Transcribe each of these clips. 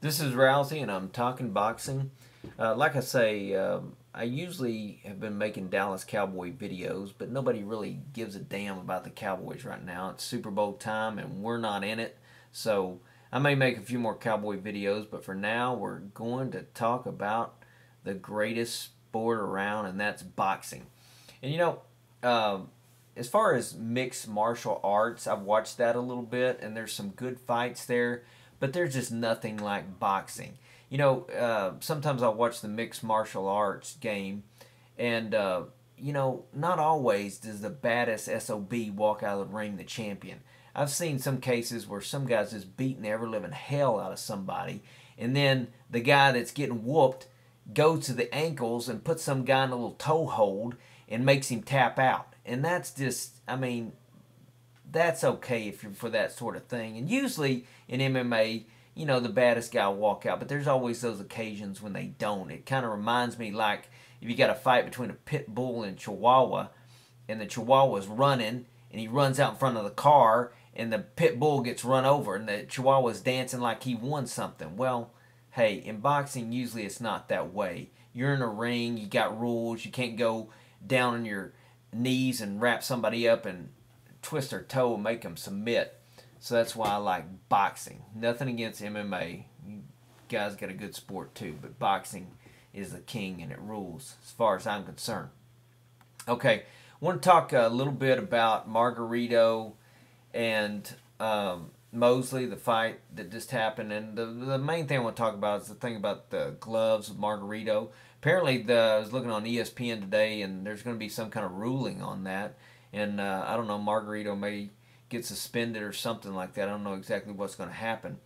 This is Rousey, and I'm talking boxing. Like I say, I usually have been making Dallas Cowboy videos, but nobody really gives a damn about the Cowboys right now. It's Super Bowl time, and we're not in it. So I may make a few more Cowboy videos, but for now, we're going to talk about the greatest sport around, and that's boxing. And uh, as far as mixed martial arts, I've watched that a little bit, and there's some good fights there, but there's just nothing like boxing. Sometimes I'll watch the mixed martial arts game, and not always does the baddest SOB walk out of the ring the champion. I've seen some cases where some guys just beating the ever living hell out of somebody, and then the guy that's getting whooped goes to the ankles and puts some guy in a little toe hold and makes him tap out. And that's just, I mean, that's okay if you're for that sort of thing. And usually in MMA, the baddest guy will walk out, but there's always those occasions when they don't. It kind of reminds me like if you got a fight between a pit bull and Chihuahua, and the Chihuahua's running, and he runs out in front of the car, and the pit bull gets run over, and the Chihuahua's dancing like he won something. Well, hey, in boxing, usually it's not that way. You're in a ring, you got rules, you can't go down on your knees and wrap somebody up and twist their toe and make them submit. So that's why I like boxing. Nothing against MMA. You guys got a good sport too, but boxing is the king and it rules as far as I'm concerned. Okay, I want to talk a little bit about Margarito and Mosley, the fight that just happened. And the main thing I want to talk about is the thing about the gloves of Margarito. Apparently, I was looking on ESPN today, and there's going to be some kind of ruling on that. And I don't know, Margarito may get suspended or something like that. I don't know exactly what's going to happen.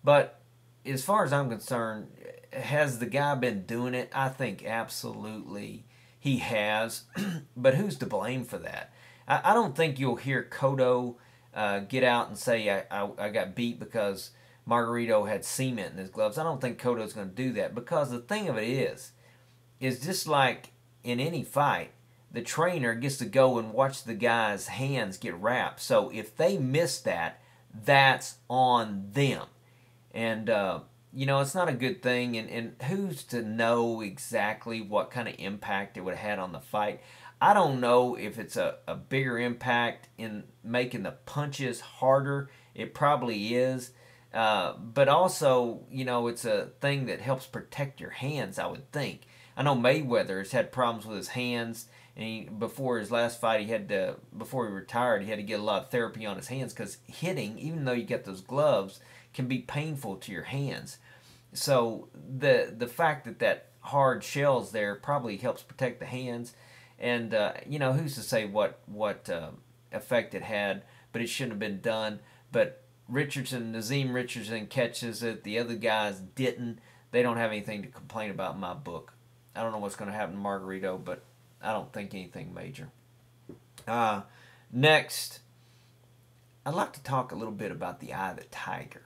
But as far as I'm concerned, has the guy been doing it? I think absolutely he has. But who's to blame for that? I don't think you'll hear Cotto get out and say, I got beat because Margarito had cement in his gloves. I don't think Cotto's going to do that, because the thing of it is just like in any fight, the trainer gets to go and watch the guy's hands get wrapped. So if they miss that, that's on them. And, it's not a good thing. And who's to know exactly what kind of impact it would have had on the fight? I don't know if it's a bigger impact in making the punches harder. It probably is. But also, it's a thing that helps protect your hands, I would think. I know Mayweather has had problems with his hands, and before his last fight, before he retired, he had to get a lot of therapy on his hands, because hitting, even though you get those gloves, can be painful to your hands. So the fact that hard shell's there probably helps protect the hands. And who's to say what effect it had? But it shouldn't have been done. But Nazim Richardson catches it. The other guys didn't. They don't have anything to complain about in my book. I don't know what's going to happen to Margarito, but I don't think anything major. Next, I'd like to talk a little bit about the Eye of the Tiger.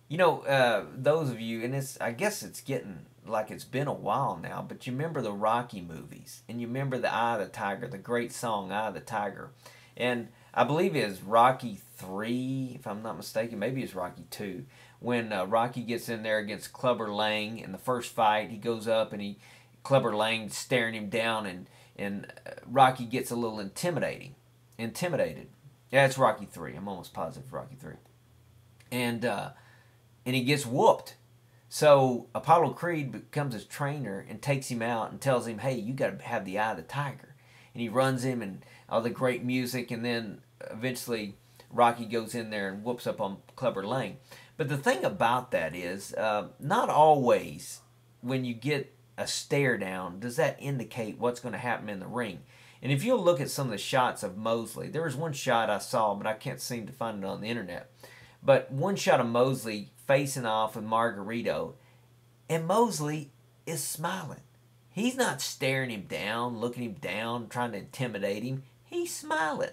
Those of you, and I guess it's getting like it's been a while now, but you remember the Rocky movies, and you remember the Eye of the Tiger, the great song Eye of the Tiger. And I believe it is Rocky 3, if I'm not mistaken, maybe it's Rocky 2, when Rocky gets in there against Clubber Lang in the first fight. He goes up and Clubber Lang staring him down, and Rocky gets a little intimidated. Yeah, it's Rocky 3. I'm almost positive Rocky 3. And he gets whooped. So Apollo Creed becomes his trainer and takes him out and tells him, hey, you got to have the Eye of the Tiger. And he runs him and all the great music, and then eventually Rocky goes in there and whoops up on Clubber Lang. But the thing about that is, not always when you get a stare down does that indicate what's going to happen in the ring. And if you'll look at some of the shots of Mosley, there was one shot I saw, but I can't seem to find it on the internet. But one shot of Mosley facing off with Margarito, and Mosley is smiling. He's not staring him down, looking him down, trying to intimidate him. He's smiling.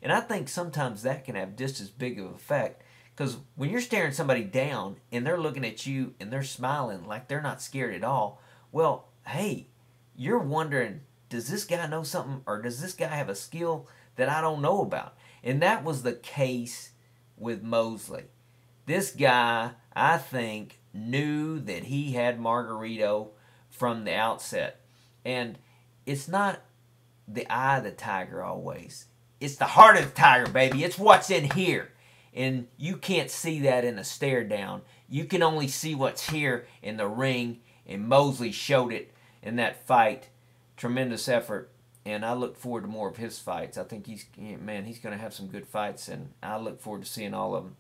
And I think sometimes that can have just as big of an effect, because when you're staring somebody down and they're looking at you and they're smiling like they're not scared at all, well, hey, you're wondering, does this guy know something, or does this guy have a skill that I don't know about? And that was the case with Mosley. This guy, I think, knew that he had Margarito from the outset. And it's not the eye of the tiger always. It's the heart of the tiger, baby. It's what's in here. And you can't see that in a stare down. You can only see what's here in the ring. And Mosley showed it in that fight. Tremendous effort. And I look forward to more of his fights. I think he's going to have some good fights. And I look forward to seeing all of them.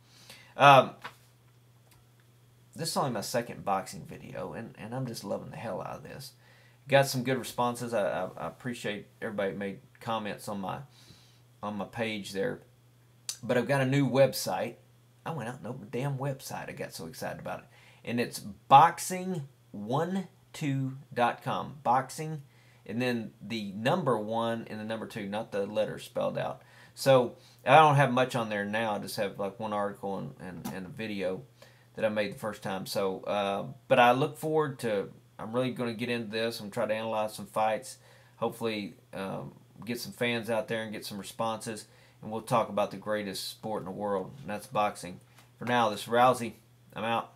This is only my second boxing video. And I'm just loving the hell out of this. Got some good responses. I appreciate everybody that made comments on my page there. But I've got a new website. I went out and opened a damn website. I got so excited about it. And it's boxing12.com. Boxing, and then the number 1 and the number 2, not the letters spelled out. So I don't have much on there now. I just have like one article and a video that I made the first time. So, but I look forward to, I'm really going to get into this and try to analyze some fights. Hopefully get some fans out there and get some responses. And we'll talk about the greatest sport in the world, and that's boxing. For now, this is Rousey. I'm out.